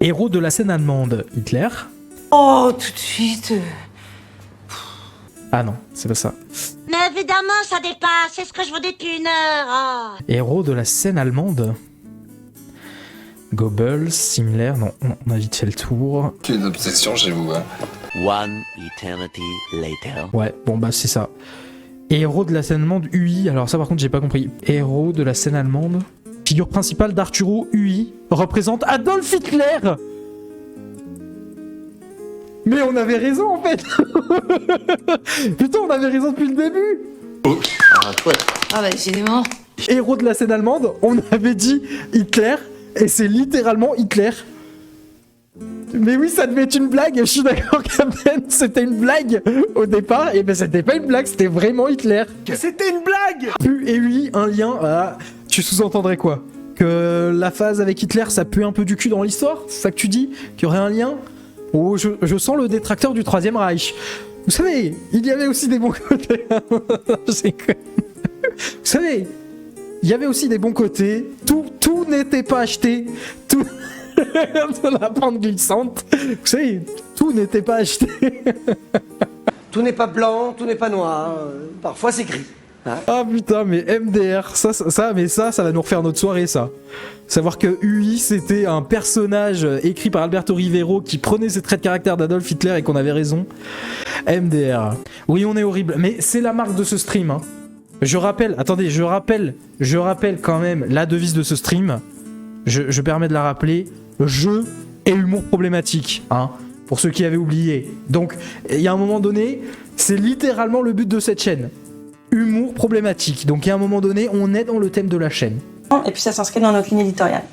Héros de la scène allemande, Hitler. Oh, tout de suite. Ah non, c'est pas ça. Mais évidemment, ça dépasse. C'est ce que je vous dis depuis une heure. Oh. Héros de la scène allemande. Goebbels, Himmler, non, on a vite fait le tour. C'est une obsession chez vous, hein. One eternity later. Ouais, bon bah c'est ça. Héros de la scène allemande, UI, alors ça par contre j'ai pas compris. Héros de la scène allemande. Figure principale d'Arturo UI représente Adolf Hitler. Mais on avait raison en fait. Putain, on avait raison depuis le début. Ah bah décidément. Héros de la scène allemande, on avait dit Hitler, et c'est littéralement Hitler. Mais oui, ça devait être une blague, je suis d'accord, Captain, c'était une blague au départ, et ben c'était pas une blague, c'était vraiment Hitler. C'était une blague. Pu et oui, un lien, tu sous-entendrais quoi? Que la phase avec Hitler, ça pue un peu du cul dans l'histoire? C'est ça que tu dis? Qu'il y aurait un lien? Oh, je sens le détracteur du Troisième Reich. Vous savez, il y avait aussi des bons côtés. Vous savez, il y avait aussi des bons côtés. Tout n'était pas acheté. Tout... la pente glissante. Vous savez, tout n'était pas acheté. Tout n'est pas blanc, tout n'est pas noir. Parfois c'est gris. Ah putain, mais MDR, ça va nous refaire notre soirée, ça. Savoir que UI, c'était un personnage écrit par Alberto Rivero qui prenait ses traits de caractère d'Adolf Hitler et qu'on avait raison. MDR. Oui, on est horrible, mais c'est la marque de ce stream, hein. Je rappelle quand même la devise de ce stream. Je permets de la rappeler. Jeu et humour problématique, hein, pour ceux qui avaient oublié. Donc, il y a un moment donné, c'est littéralement le but de cette chaîne. Humour problématique. Donc, il y a un moment donné, on est dans le thème de la chaîne. Et puis ça s'inscrit dans notre ligne éditoriale.